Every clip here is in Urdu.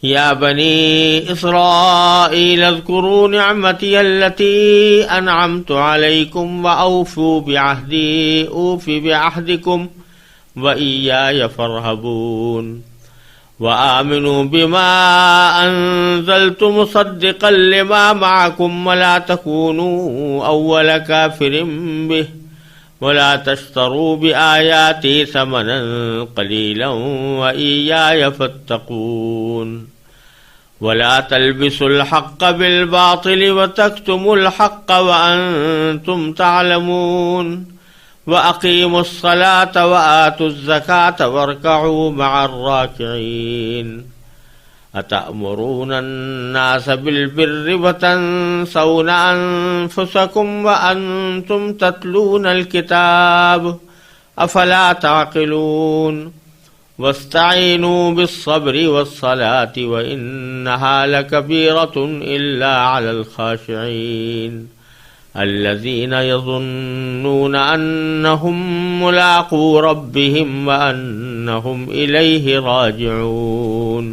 يا بني إسرائيل اذكروا نعمتي التي أنعمت عليكم وأوفوا بعهدي أوف بعهدكم وإياي فارهبون وآمنوا بما أنزلت مصدقا لما معكم ولا تكونوا أول كافر به ولا تشتروا بآياتي ثمنا قليلا وإياي فاتقون ولا تلبسوا الحق بالباطل وتكتموا الحق وأنتم تعلمون وأقيموا الصلاة وآتوا الزكاة واركعوا مع الراكعين أتأمرون الناس بالبر وتنسون أنفسكم وأنتم تتلون الكتاب أفلا تعقلون واستعينوا بالصبر والصلاة وإنها لكبيرة إلا على الخاشعين الذين يظنون أنهم ملاقو ربهم وأنهم إليه راجعون۔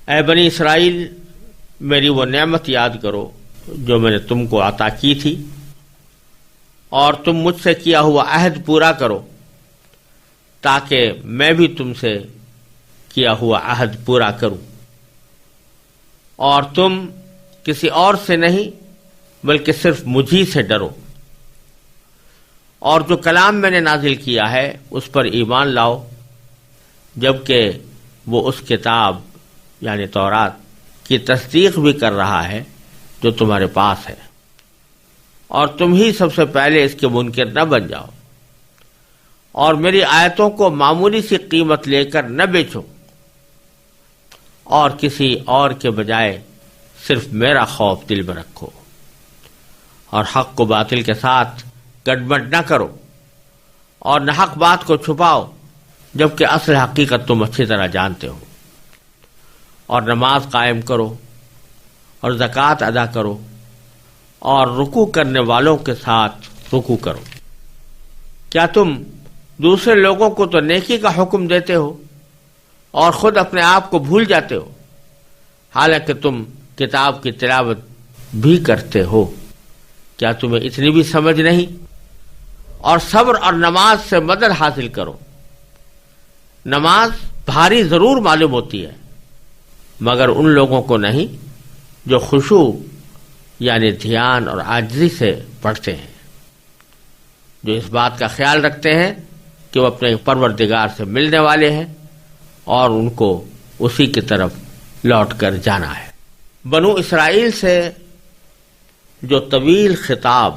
اے بنی اسرائیل، میری وہ نعمت یاد کرو جو میں نے تم کو عطا کی تھی، اور تم مجھ سے کیا ہوا عہد پورا کرو تاکہ میں بھی تم سے کیا ہوا عہد پورا کروں، اور تم کسی اور سے نہیں بلکہ صرف مجھی سے ڈرو، اور جو کلام میں نے نازل کیا ہے اس پر ایمان لاؤ، جبکہ وہ اس کتاب یعنی تورات کی تصدیق بھی کر رہا ہے جو تمہارے پاس ہے، اور تم ہی سب سے پہلے اس کے منکر نہ بن جاؤ، اور میری آیتوں کو معمولی سی قیمت لے کر نہ بیچو، اور کسی اور کے بجائے صرف میرا خوف دل میں رکھو، اور حق کو باطل کے ساتھ گڈمڈ نہ کرو، اور ناحق بات کو چھپاؤ جبکہ اصل حقیقت تم اچھی طرح جانتے ہو، اور نماز قائم کرو اور زکوٰۃ ادا کرو، اور رکوع کرنے والوں کے ساتھ رکوع کرو۔ کیا تم دوسرے لوگوں کو تو نیکی کا حکم دیتے ہو اور خود اپنے آپ کو بھول جاتے ہو، حالانکہ تم کتاب کی تلاوت بھی کرتے ہو؟ کیا تمہیں اتنی بھی سمجھ نہیں؟ اور صبر اور نماز سے مدد حاصل کرو۔ نماز بھاری ضرور معلوم ہوتی ہے، مگر ان لوگوں کو نہیں جو خشوع یعنی دھیان اور عاجزی سے پڑھتے ہیں، جو اس بات کا خیال رکھتے ہیں کہ وہ اپنے پروردگار سے ملنے والے ہیں اور ان کو اسی کی طرف لوٹ کر جانا ہے۔ بنو اسرائیل سے جو طویل خطاب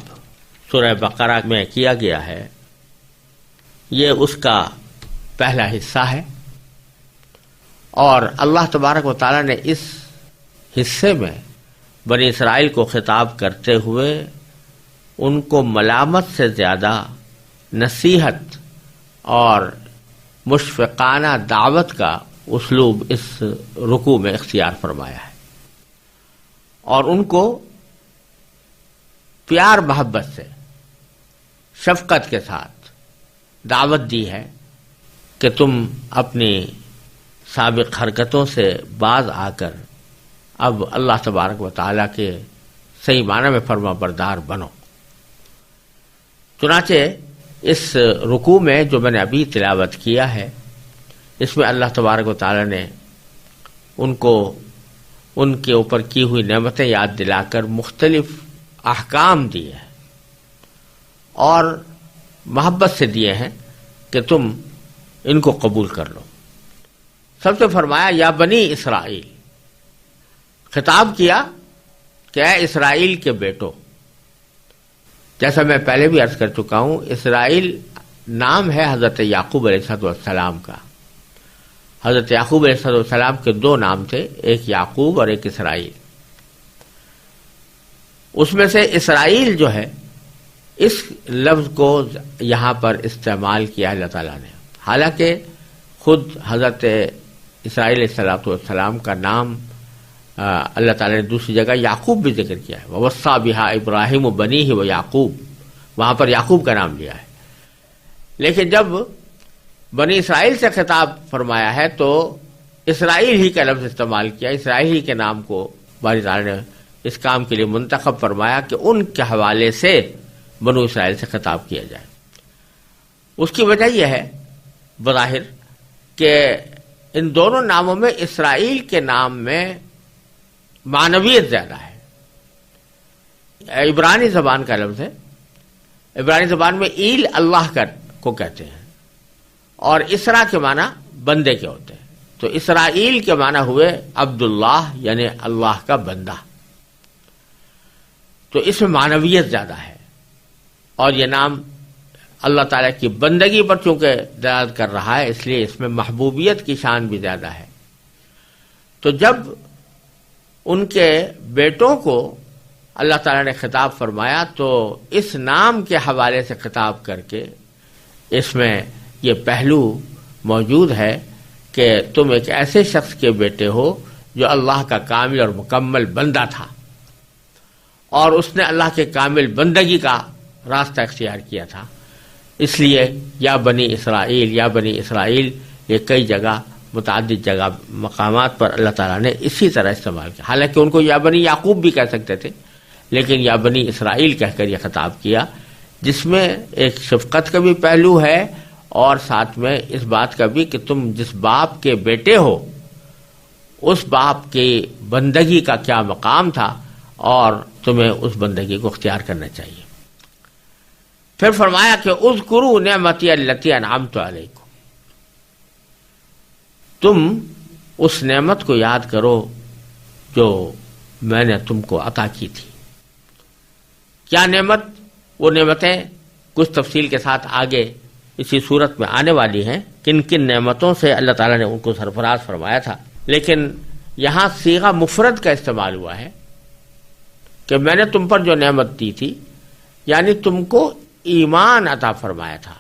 سورہ بقرہ میں کیا گیا ہے، یہ اس کا پہلا حصہ ہے، اور اللہ تبارک و تعالیٰ نے اس حصے میں بنی اسرائیل کو خطاب کرتے ہوئے ان کو ملامت سے زیادہ نصیحت اور مشفقانہ دعوت کا اسلوب اس رکوع میں اختیار فرمایا ہے، اور ان کو پیار محبت سے شفقت کے ساتھ دعوت دی ہے کہ تم اپنی سابق حرکتوں سے باز آ کر اب اللہ تبارک و تعالیٰ کے صحیح معنی میں فرما بردار بنو۔ چنانچہ اس رکوع میں جو میں نے ابھی تلاوت کیا ہے، اس میں اللہ تبارک و تعالیٰ نے ان کو ان کے اوپر کی ہوئی نعمتیں یاد دلا کر مختلف احکام دیے ہیں، اور محبت سے دیے ہیں کہ تم ان کو قبول کر لو۔ سب سے فرمایا یا بنی اسرائیل، خطاب کیا کہ اے اسرائیل کے بیٹو۔ جیسا میں پہلے بھی عرض کر چکا ہوں، اسرائیل نام ہے حضرت یعقوب علیہ السلام کا۔ حضرت یعقوب علیہ السلام کے دو نام تھے، ایک یعقوب اور ایک اسرائیل۔ اس میں سے اسرائیل جو ہے، اس لفظ کو یہاں پر استعمال کیا اللہ تعالیٰ نے، حالانکہ خود حضرت اسرائیل علیہ السلام کا نام اللہ تعالیٰ نے دوسری جگہ یعقوب بھی ذکر کیا ہے، وَوَصَّىٰ بِهَا إِبْرَاهِيمُ بَنِيهِ وَيَعْقُوب، وہاں پر یعقوب کا نام لیا ہے۔ لیکن جب بنی اسرائیل سے خطاب فرمایا ہے تو اسرائیل ہی کا لفظ استعمال کیا، اسرائیل ہی کے نام کو باری تعالیٰ نے اس کام کے لیے منتخب فرمایا کہ ان کے حوالے سے بنو اسرائیل سے خطاب کیا جائے۔ اس کی وجہ یہ ہے بظاہر کہ ان دونوں ناموں میں اسرائیل کے نام میں معنویت زیادہ ہے۔ عبرانی زبان کا لفظ ہے، عبرانی زبان میں ایل اللہ کو کہتے ہیں، اور اسرا کے معنی بندے کے ہوتے ہیں، تو اسرائیل کے معنی ہوئے عبداللہ یعنی اللہ کا بندہ، تو اس میں معنویت زیادہ ہے، اور یہ نام اللہ تعالیٰ کی بندگی پر چونکہ دلالت کر رہا ہے اس لیے اس میں محبوبیت کی شان بھی زیادہ ہے۔ تو جب ان کے بیٹوں کو اللہ تعالیٰ نے خطاب فرمایا تو اس نام کے حوالے سے خطاب کر کے اس میں یہ پہلو موجود ہے کہ تم ایک ایسے شخص کے بیٹے ہو جو اللہ کا کامل اور مکمل بندہ تھا، اور اس نے اللہ کے کامل بندگی کا راستہ اختیار کیا تھا، اس لیے یا بنی اسرائیل یا بنی اسرائیل یہ کئی جگہ متعدد جگہ مقامات پر اللہ تعالیٰ نے اسی طرح استعمال کیا۔ حالانکہ ان کو یا بنی یعقوب بھی کہہ سکتے تھے، لیکن یا بنی اسرائیل کہہ کر یہ خطاب کیا، جس میں ایک شفقت کا بھی پہلو ہے اور ساتھ میں اس بات کا بھی کہ تم جس باپ کے بیٹے ہو اس باپ کی بندگی کا کیا مقام تھا اور تمہیں اس بندگی کو اختیار کرنا چاہیے۔ پھر فرمایا کہ اذکروا نعمتی التی انعمت علیکم، تم اس نعمت کو یاد کرو جو میں نے تم کو عطا کی تھی۔ کیا نعمت؟ وہ نعمتیں کچھ تفصیل کے ساتھ آگے اسی صورت میں آنے والی ہیں، کن کن نعمتوں سے اللہ تعالیٰ نے ان کو سرفراز فرمایا تھا، لیکن یہاں صیغہ مفرد کا استعمال ہوا ہے کہ میں نے تم پر جو نعمت دی تھی، یعنی تم کو ایمان عطا فرمایا تھا۔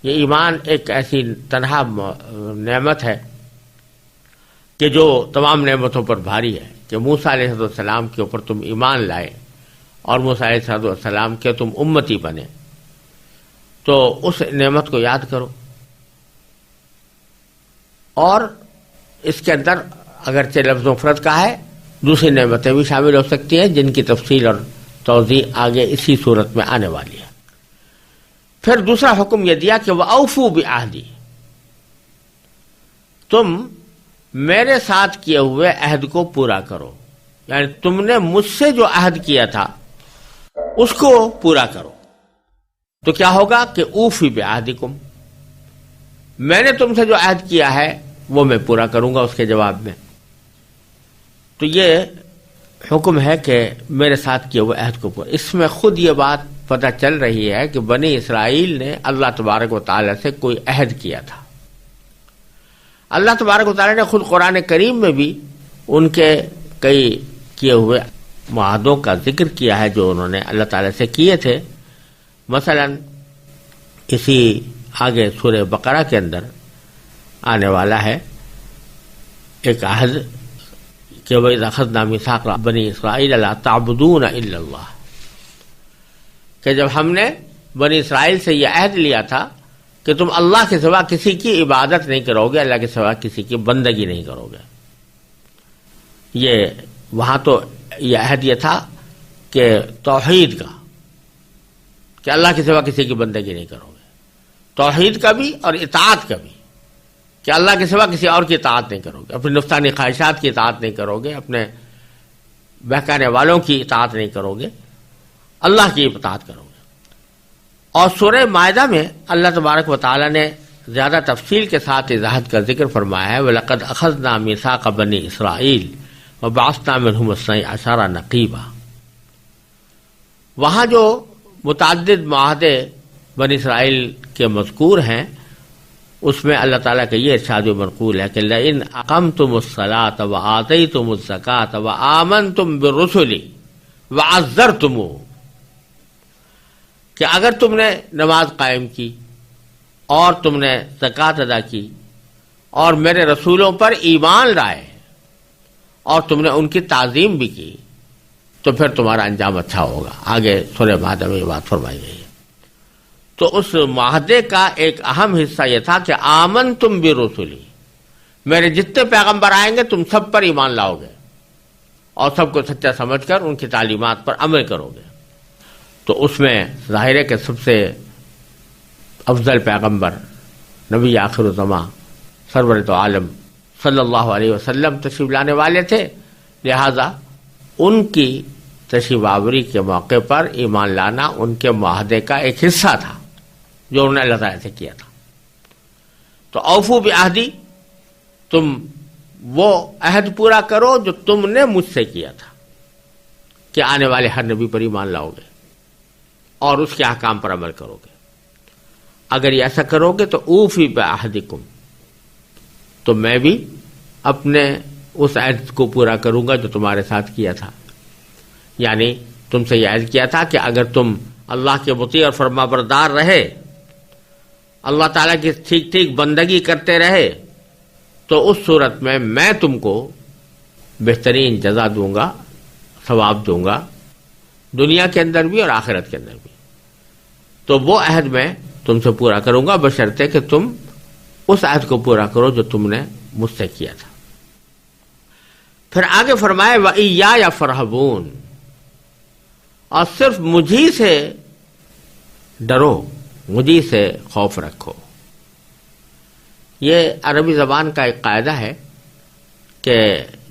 یہ ایمان ایک ایسی تنہا نعمت ہے کہ جو تمام نعمتوں پر بھاری ہے، کہ موسیٰ علیہ السلام کے اوپر تم ایمان لائے اور موسیٰ علیہ السلام کے تم امتی بنے، تو اس نعمت کو یاد کرو۔ اور اس کے اندر اگرچہ لفظ مفرد کا ہے، دوسری نعمتیں بھی شامل ہو سکتی ہیں جن کی تفصیل اور توضیح آگے اسی صورت میں آنے والی ہے۔ پھر دوسرا حکم یہ دیا کہ وَأَوْفُوا بِعَهْدِي، تم میرے ساتھ کیے ہوئے عہد کو پورا کرو، یعنی تم نے مجھ سے جو عہد کیا تھا اس کو پورا کرو۔ تو کیا ہوگا کہ اوفی بعہدکم، میں نے تم سے جو عہد کیا ہے وہ میں پورا کروں گا اس کے جواب میں۔ تو یہ حکم ہے کہ میرے ساتھ کیے ہوئے عہد کو پورا۔ اس میں خود یہ بات پتہ چل رہی ہے کہ بنی اسرائیل نے اللہ تبارک و تعالیٰ سے کوئی عہد کیا تھا۔ اللہ تبارک و تعالیٰ نے خود قرآن کریم میں بھی ان کے کئی کیے ہوئے معاہدوں کا ذکر کیا ہے جو انہوں نے اللہ تعالیٰ سے کیے تھے۔ مثلا اسی آگے سورہ بقرہ کے اندر آنے والا ہے ایک عہد کہ وَإِذْ أَخَذْنَا مِيثَاقَ بَنِي إِسْرَائِيلَ لَا تَعْبُدُونَ إِلَّا اللَّهَ، کہ جب ہم نے بنی اسرائیل سے یہ عہد لیا تھا کہ تم اللہ کے سوا کسی کی عبادت نہیں کرو گے، اللہ کے سوا کسی کی بندگی نہیں کرو گے۔ یہ وہاں تو یہ عہد یہ تھا کہ توحید کا، کہ اللہ کے سوا کسی کی بندگی نہیں کرو گے، توحید کا بھی اور اطاعت کا بھی، کہ اللہ کے سوا کسی اور کی اطاعت نہیں کرو گے، اپنی نفسانی خواہشات کی اطاعت نہیں کرو گے، اپنے بہکانے والوں کی اطاعت نہیں کرو گے، اللہ کی اطاعت کرو گے۔ اور سورہ مائدہ میں اللہ تبارک و تعالی نے زیادہ تفصیل کے ساتھ اس عہد کا ذکر فرمایا ہے، وَلَقَدْ أَخَذْنَا مِيثَاقَ بَنِي إِسْرَائِيلَ وَبَعَثْنَا مِنْهُمُ اثْنَيْ عَشَرَ نَقِيبًا۔ وہاں جو متعدد معاہدے بنی اسرائیل کے مذکور ہیں اس میں اللہ تعالیٰ کا یہ ارشاد و منقول ہے کہ لَإِنْ أَقَمْتُمُ الصَّلَاةَ وَآتَيْتُمُ الزَّكَاةَ وَآمَنْتُمْ بِالرُّسُلِ وَعَزَّرْتُمُوهُ، کہ اگر تم نے نماز قائم کی اور تم نے زکوٰۃ ادا کی اور میرے رسولوں پر ایمان لائے اور تم نے ان کی تعظیم بھی کی تو پھر تمہارا انجام اچھا ہوگا۔ آگے سورہ مائدہ میں یہ بات فرمائی گئی ہے۔ تو اس معاہدے کا ایک اہم حصہ یہ تھا کہ آمنتم برسلی، میرے جتنے پیغمبر آئیں گے تم سب پر ایمان لاؤ گے اور سب کو سچا سمجھ کر ان کی تعلیمات پر عمل کرو گے. تو اس میں ظاہر ہے کہ سب سے افضل پیغمبر نبی آخر الزماں سرور تو عالم صلی اللہ علیہ وسلم تشریف لانے والے تھے، لہذا ان کی تشریف آوری کے موقع پر ایمان لانا ان کے معاہدے کا ایک حصہ تھا جو انہوں نے اللہ تعالیٰ سے کیا تھا. تو اوفو بعہدی، تم وہ عہد پورا کرو جو تم نے مجھ سے کیا تھا کہ آنے والے ہر نبی پر ایمان لاؤ گے اور اس کے احکام پر عمل کرو گے. اگر یہ ایسا کرو گے تو اوفی بعہدکم، تو میں بھی اپنے اس عہد کو پورا کروں گا جو تمہارے ساتھ کیا تھا. یعنی تم سے یہ عہد کیا تھا کہ اگر تم اللہ کے مطیع اور فرما بردار رہے، اللہ تعالیٰ کی ٹھیک ٹھیک بندگی کرتے رہے، تو اس صورت میں تم کو بہترین جزا دوں گا، ثواب دوں گا، دنیا کے اندر بھی اور آخرت کے اندر بھی. تو وہ عہد میں تم سے پورا کروں گا بشرطے کہ تم اس عہد کو پورا کرو جو تم نے مجھ سے کیا تھا. پھر آگے فرمائے وَإِيَّايَ فَارْهَبُونَ، اور صرف مجھی سے ڈرو، مجھی سے خوف رکھو. یہ عربی زبان کا ایک قاعدہ ہے کہ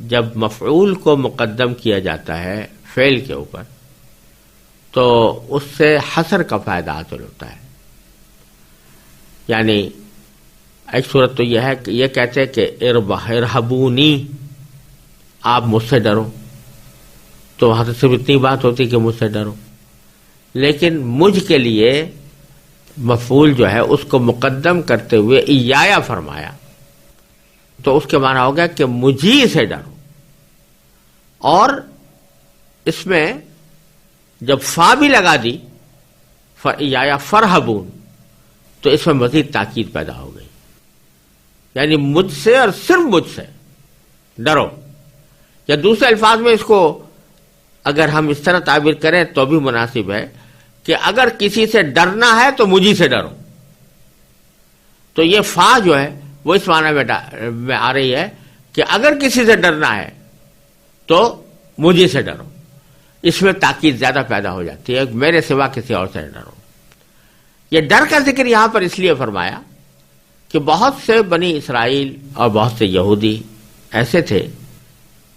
جب مفعول کو مقدم کیا جاتا ہے فعل کے اوپر تو اس سے حصر کا فائدہ حاصل ہوتا ہے. یعنی ایک صورت تو یہ ہے کہ یہ کہتے ہیں کہ ارہبونی، آپ مجھ سے ڈرو، تو وہاں سے صرف اتنی بات ہوتی کہ مجھ سے ڈرو. لیکن مجھ کے لیے مفعول جو ہے اس کو مقدم کرتے ہوئے ایایا فرمایا، تو اس کے معنی ہو گیا کہ مجھی سے ڈرو. اور اس میں جب فا بھی لگا دی یا فرحبون، تو اس میں مزید تاکید پیدا ہو گئی. یعنی مجھ سے اور صرف مجھ سے ڈرو. یا دوسرے الفاظ میں اس کو اگر ہم اس طرح تعبیر کریں تو بھی مناسب ہے کہ اگر کسی سے ڈرنا ہے تو مجھی سے ڈرو. تو یہ فا جو ہے وہ اس معنی میں آ رہی ہے کہ اگر کسی سے ڈرنا ہے تو مجھی سے ڈرو. اس میں تاکید زیادہ پیدا ہو جاتی ہے، میرے سوا کسی اور سے ڈرو. یہ ڈر کا ذکر یہاں پر اس لیے فرمایا کہ بہت سے بنی اسرائیل اور بہت سے یہودی ایسے تھے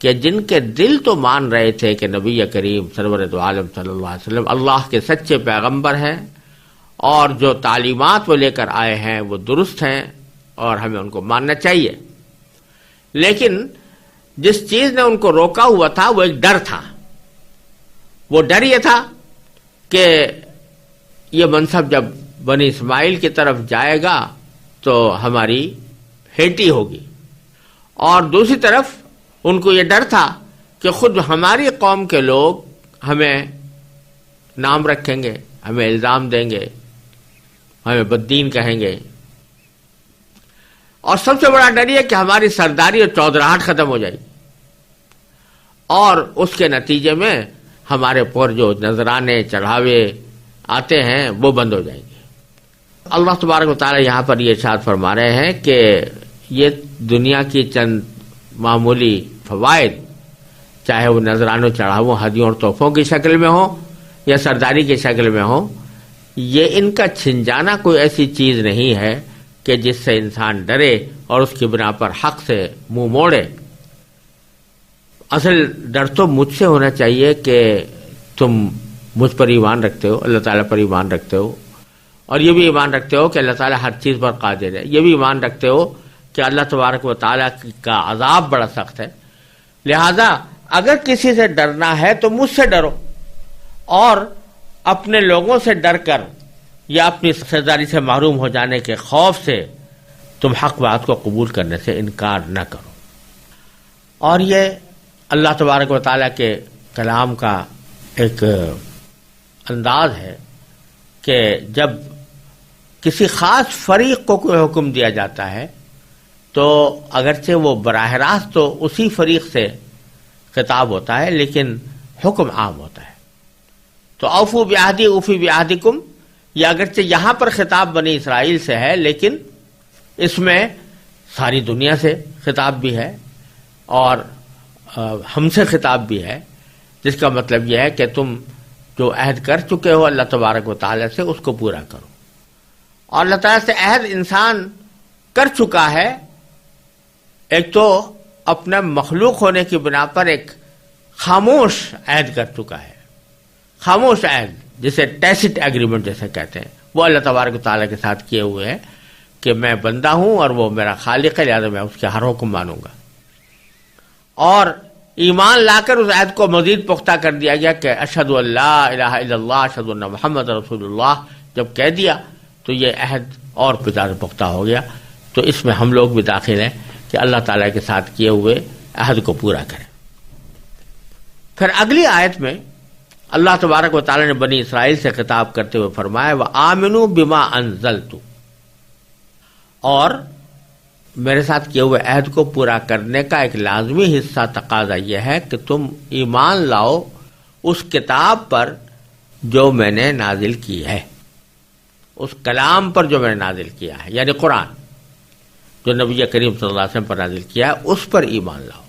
کہ جن کے دل تو مان رہے تھے کہ نبی کریم سرور دو عالم صلی اللہ علیہ وسلم اللہ کے سچے پیغمبر ہیں اور جو تعلیمات وہ لے کر آئے ہیں وہ درست ہیں اور ہمیں ان کو ماننا چاہیے. لیکن جس چیز نے ان کو روکا ہوا تھا وہ ایک ڈر تھا. وہ ڈر یہ تھا کہ یہ منصب جب بنی اسماعیل کی طرف جائے گا تو ہماری ہیٹی ہوگی، اور دوسری طرف ان کو یہ ڈر تھا کہ خود ہماری قوم کے لوگ ہمیں نام رکھیں گے، ہمیں الزام دیں گے، ہمیں بددین کہیں گے. اور سب سے بڑا ڈر یہ کہ ہماری سرداری اور چودراہٹ ختم ہو جائے گی، اور اس کے نتیجے میں ہمارے پر جو نذرانے چڑھاوے آتے ہیں وہ بند ہو جائیں گے. اللہ تبارک و تعالی یہاں پر یہ ارشاد فرما رہے ہیں کہ یہ دنیا کی چند معمولی فوائد، چاہے وہ نذرانوں چڑھاووں ہدیوں اور تحفوں کی شکل میں ہو یا سرداری کی شکل میں ہو، یہ ان کا چھن جانا کوئی ایسی چیز نہیں ہے کہ جس سے انسان ڈرے اور اس کی بنا پر حق سے منہ موڑے. اصل ڈر تو مجھ سے ہونا چاہیے کہ تم مجھ پر ایمان رکھتے ہو، اللہ تعالیٰ پر ایمان رکھتے ہو، اور یہ بھی ایمان رکھتے ہو کہ اللہ تعالیٰ ہر چیز پر قادر ہے. یہ بھی ایمان رکھتے ہو کہ اللہ تبارک و تعالیٰ کا عذاب بڑا سخت ہے. لہذا اگر کسی سے ڈرنا ہے تو مجھ سے ڈرو، اور اپنے لوگوں سے ڈر کر یا اپنی سرداری سے محروم ہو جانے کے خوف سے تم حق بات کو قبول کرنے سے انکار نہ کرو. اور یہ اللہ تبارک و تعالیٰ کے کلام کا ایک انداز ہے کہ جب کسی خاص فریق کو کوئی حکم دیا جاتا ہے تو اگرچہ وہ براہ راست تو اسی فریق سے خطاب ہوتا ہے لیکن حکم عام ہوتا ہے. تو اوفو بعہدی اوفی بعہدکم، یہ اگرچہ یہاں پر خطاب بنی اسرائیل سے ہے لیکن اس میں ساری دنیا سے خطاب بھی ہے اور ہم سے خطاب بھی ہے، جس کا مطلب یہ ہے کہ تم جو عہد کر چکے ہو اللہ تبارک و تعالیٰ سے اس کو پورا کرو. اور اللہ تعالیٰ سے عہد انسان کر چکا ہے، ایک تو اپنا مخلوق ہونے کی بنا پر ایک خاموش عہد کر چکا ہے، خاموش عہد جسے ٹیسٹ ایگریمنٹ جیسے کہتے ہیں، وہ اللہ تبارک و تعالیٰ کے ساتھ کیے ہوئے ہیں کہ میں بندہ ہوں اور وہ میرا خالق ہے، لہٰذا میں اس کے ہر حکم مانوں گا. اور ایمان لا کر اس عہد کو مزید پختہ کر دیا گیا کہ اشہد ان لا الہ الا اللہ اشہد ان محمد رسول اللہ جب کہہ دیا تو یہ عہد اور زیادہ پختہ ہو گیا. تو اس میں ہم لوگ بھی داخل ہیں کہ اللہ تعالیٰ کے ساتھ کیے ہوئے عہد کو پورا کریں. پھر اگلی آیت میں اللہ تبارک و تعالیٰ نے بنی اسرائیل سے خطاب کرتے ہوئے فرمایا وَآمِنُوا بِمَا أَنزَلْتُ، اور میرے ساتھ کیے ہوئے عہد کو پورا کرنے کا ایک لازمی حصہ تقاضا یہ ہے کہ تم ایمان لاؤ اس کتاب پر جو میں نے نازل کی ہے، اس کلام پر جو میں نے نازل کیا ہے، یعنی قرآن جو نبی کریم صلی اللہ علیہ وسلم پر نازل کیا ہے اس پر ایمان لاؤ.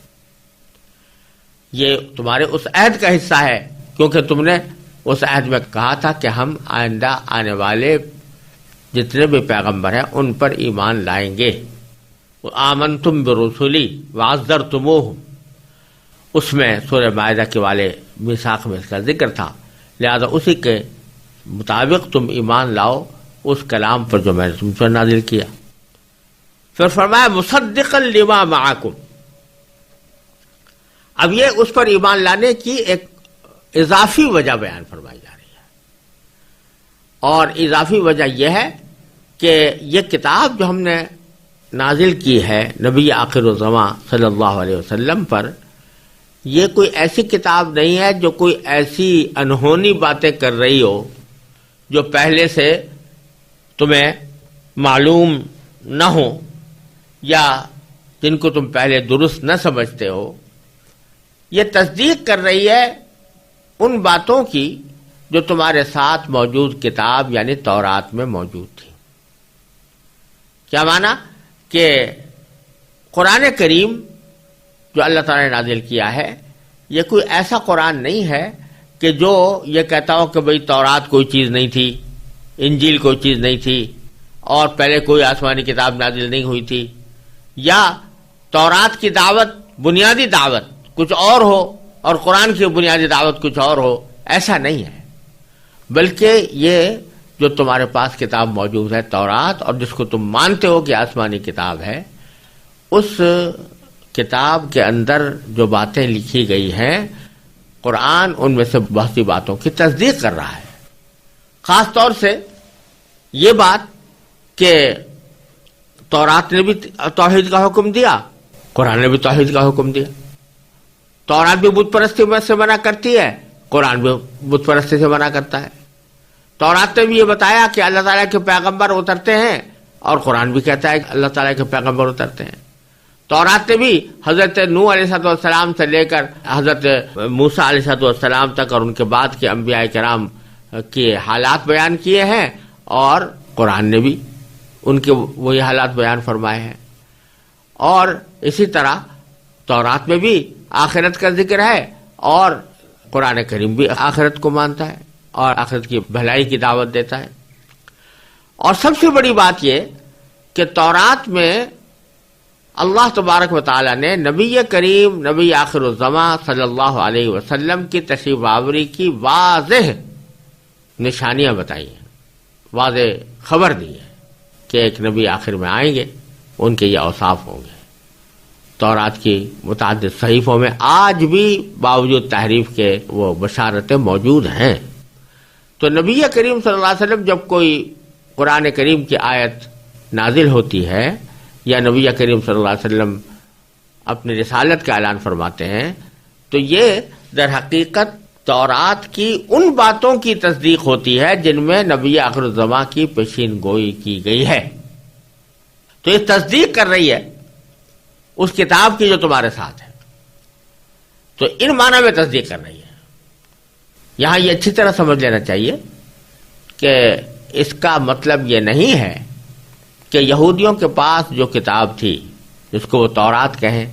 یہ تمہارے اس عہد کا حصہ ہے کیونکہ تم نے اس عہد میں کہا تھا کہ ہم آئندہ آنے والے جتنے بھی پیغمبر ہیں ان پر ایمان لائیں گے. آمنتم برسلی وعزرتموہم، اس میں سورہ مائدہ کے والے میثاق میں اس کا ذکر تھا، لہذا اسی کے مطابق تم ایمان لاؤ اس کلام پر جو میں نے تم پر نازل کیا. پھر فرمایا مصدقا لما معکم، اب یہ اس پر ایمان لانے کی ایک اضافی وجہ بیان فرمائی جا رہی ہے، اور اضافی وجہ یہ ہے کہ یہ کتاب جو ہم نے نازل کی ہے نبی آخر الزماں صلی اللہ علیہ وسلم پر، یہ کوئی ایسی کتاب نہیں ہے جو کوئی ایسی انہونی باتیں کر رہی ہو جو پہلے سے تمہیں معلوم نہ ہو یا جن کو تم پہلے درست نہ سمجھتے ہو. یہ تصدیق کر رہی ہے ان باتوں کی جو تمہارے ساتھ موجود کتاب یعنی تورات میں موجود تھی. کیا معنی کہ قرآن کریم جو اللہ تعالیٰ نے نازل کیا ہے یہ کوئی ایسا قرآن نہیں ہے کہ جو یہ کہتا ہو کہ بھئی تورات کوئی چیز نہیں تھی، انجیل کوئی چیز نہیں تھی اور پہلے کوئی آسمانی کتاب نازل نہیں ہوئی تھی، یا تورات کی دعوت بنیادی دعوت کچھ اور ہو اور قرآن کی بنیادی دعوت کچھ اور ہو. ایسا نہیں ہے، بلکہ یہ جو تمہارے پاس کتاب موجود ہے تورات، اور جس کو تم مانتے ہو کہ آسمانی کتاب ہے، اس کتاب کے اندر جو باتیں لکھی گئی ہیں قرآن ان میں سے بہت سی باتوں کی تصدیق کر رہا ہے. خاص طور سے یہ بات کہ تورات نے بھی توحید کا حکم دیا، قرآن نے بھی توحید کا حکم دیا. تورات بھی بت پرستی سے منع کرتی ہے، قرآن بھی بت پرستی سے منع کرتا ہے. تورات نے بھی یہ بتایا کہ اللہ تعالیٰ کے پیغمبر اترتے ہیں اور قرآن بھی کہتا ہے کہ اللہ تعالیٰ کے پیغمبر اترتے ہیں. تورات نے بھی حضرت نوح علیہ السلام سے لے کر حضرت موسیٰ علیہ السلام تک اور ان کے بعد کے انبیاء کرام کے حالات بیان کیے ہیں، اور قرآن نے بھی ان کے وہی حالات بیان فرمائے ہیں. اور اسی طرح تورات میں بھی آخرت کا ذکر ہے اور قرآن کریم بھی آخرت کو مانتا ہے اور آخرت کی بھلائی کی دعوت دیتا ہے. اور سب سے بڑی بات یہ کہ تورات میں اللہ تبارک و تعالیٰ نے نبی کریم نبی آخر الزماں صلی اللہ علیہ وسلم کی تشریف آوری کی واضح نشانیاں بتائی ہیں، واضح خبر دی ہے کہ ایک نبی آخر میں آئیں گے، ان کے یہ اوصاف ہوں گے. تورات کی متعدد صحیفوں میں آج بھی باوجود تحریف کے وہ بشارتیں موجود ہیں. تو نبی کریم صلی اللہ علیہ وسلم جب کوئی قرآن کریم کی آیت نازل ہوتی ہے یا نبی کریم صلی اللہ علیہ وسلم اپنی رسالت کا اعلان فرماتے ہیں تو یہ در حقیقت تورات کی ان باتوں کی تصدیق ہوتی ہے جن میں نبی آخر الزماں کی پیشین گوئی کی گئی ہے. تو یہ تصدیق کر رہی ہے اس کتاب کی جو تمہارے ساتھ ہے، تو ان معنی میں تصدیق کر رہی ہے. یہاں یہ اچھی طرح سمجھ لینا چاہیے کہ اس کا مطلب یہ نہیں ہے کہ یہودیوں کے پاس جو کتاب تھی جس کو وہ تورات کہیں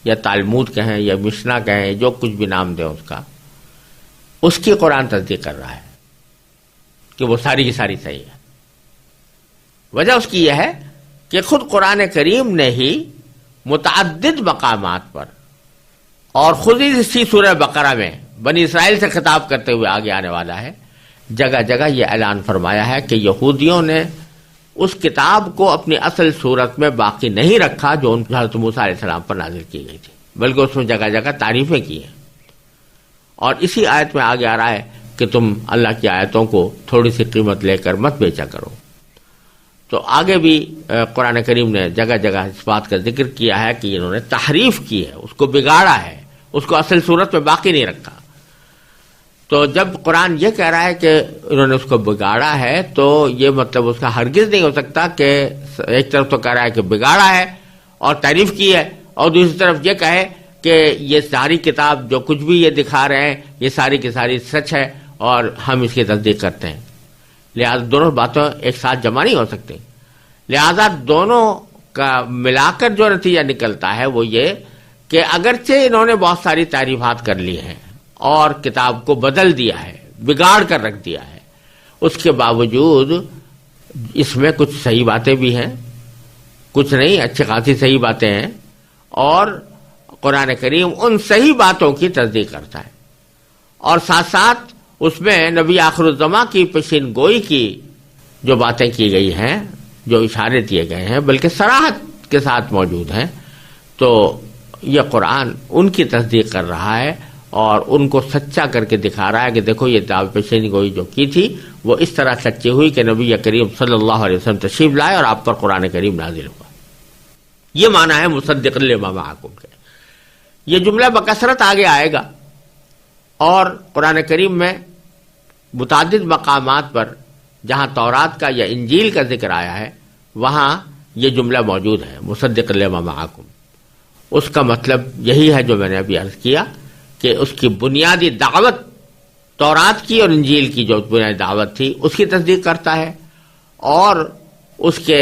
یا تالمود کہیں یا مشنا کہیں، جو کچھ بھی نام دیں اس کا، اس کی قرآن تصدیق کر رہا ہے کہ وہ ساری کی ساری صحیح ہے۔ وجہ اس کی یہ ہے کہ خود قرآن کریم نے ہی متعدد مقامات پر اور خود ہی اسی سورہ بقرہ میں بنی اسرائیل سے خطاب کرتے ہوئے آگے آنے والا ہے، جگہ جگہ یہ اعلان فرمایا ہے کہ یہودیوں نے اس کتاب کو اپنی اصل صورت میں باقی نہیں رکھا جو ان حضرت موسیٰ علیہ السلام پر نازل کی گئی تھی، بلکہ اس میں جگہ جگہ تعریفیں کی ہیں۔ اور اسی آیت میں آگے آ رہا ہے کہ تم اللہ کی آیتوں کو تھوڑی سی قیمت لے کر مت بیچا کرو۔ تو آگے بھی قرآن کریم نے جگہ جگہ اس بات کا ذکر کیا ہے کہ انہوں نے تحریف کی ہے، اس کو بگاڑا ہے، اس کو اصل صورت میں باقی نہیں رکھا۔ تو جب قرآن یہ کہہ رہا ہے کہ انہوں نے اس کو بگاڑا ہے، تو یہ مطلب اس کا ہرگز نہیں ہو سکتا کہ ایک طرف تو کہہ رہا ہے کہ بگاڑا ہے اور تعریف کی ہے، اور دوسری طرف یہ کہے کہ یہ ساری کتاب جو کچھ بھی یہ دکھا رہے ہیں یہ ساری کی ساری سچ ہے اور ہم اس کی تصدیق کرتے ہیں۔ لہذا دونوں باتیں ایک ساتھ جمع نہیں ہو سکتی، لہذا دونوں کا ملا کر جو نتیجہ نکلتا ہے وہ یہ کہ اگرچہ انہوں نے بہت ساری تعریفات کر لی ہیں اور کتاب کو بدل دیا ہے، بگاڑ کر رکھ دیا ہے، اس کے باوجود اس میں کچھ صحیح باتیں بھی ہیں، کچھ نہیں، اچھی خاصی صحیح باتیں ہیں، اور قرآن کریم ان صحیح باتوں کی تصدیق کرتا ہے، اور ساتھ ساتھ اس میں نبی آخر الزماں کی پیشین گوئی کی جو باتیں کی گئی ہیں، جو اشارے دیے گئے ہیں، بلکہ صراحت کے ساتھ موجود ہیں۔ تو یہ قرآن ان کی تصدیق کر رہا ہے اور ان کو سچا کر کے دکھا رہا ہے کہ دیکھو یہ پیشین گوئی جو کی تھی وہ اس طرح سچی ہوئی کہ نبی کریم صلی اللہ علیہ وسلم تشریف لائے اور آپ پر قرآن کریم نازل ہوا۔ یہ معنی ہے مصدق لما معکم کے۔ یہ جملہ بکثرت آگے آئے گا، اور قرآن کریم میں متعدد مقامات پر جہاں تورات کا یا انجیل کا ذکر آیا ہے وہاں یہ جملہ موجود ہے، مصدق لما معکم۔ اس کا مطلب یہی ہے جو میں نے ابھی عرض کیا کہ اس کی بنیادی دعوت تورات کی اور انجیل کی جو بنیادی دعوت تھی اس کی تصدیق کرتا ہے، اور اس کے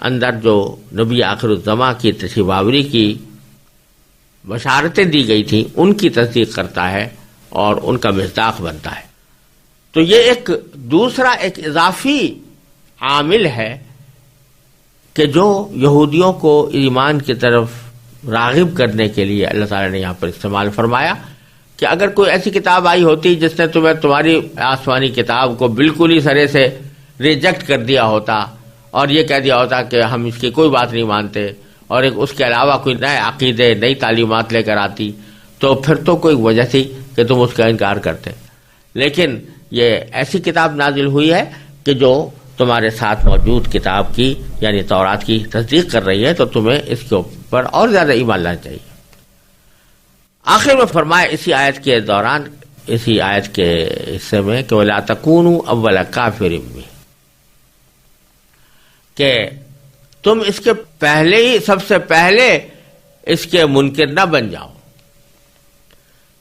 اندر جو نبی آخر الزماں کی تشریف آوری کی بشارتیں دی گئی تھیں ان کی تصدیق کرتا ہے اور ان کا مصداق بنتا ہے۔ تو یہ ایک دوسرا ایک اضافی عامل ہے کہ جو یہودیوں کو ایمان کی طرف راغب کرنے کے لیے اللہ تعالیٰ نے یہاں پر استعمال فرمایا کہ اگر کوئی ایسی کتاب آئی ہوتی جس نے تمہاری آسمانی کتاب کو بالکل ہی سرے سے ریجیکٹ کر دیا ہوتا اور یہ کہہ دیا ہوتا کہ ہم اس کی کوئی بات نہیں مانتے، اور اس کے علاوہ کوئی نئے عقیدے نئی تعلیمات لے کر آتی، تو پھر تو کوئی وجہ تھی کہ تم اس کا انکار کرتے۔ لیکن یہ ایسی کتاب نازل ہوئی ہے کہ جو تمہارے ساتھ موجود کتاب کی یعنی تورات کی تصدیق کر رہی ہے، تو تمہیں اس کے اوپر اور زیادہ ایمان لانا چاہیے۔ آخر میں فرمایا اسی آیت کے دوران، اسی آیت کے حصے میں کہ وَلَا تَكُونُوا أَوَّلَ كَافِرٍ بِهِ، کہ تم اس کے پہلے ہی سب سے پہلے اس کے منکر نہ بن جاؤ،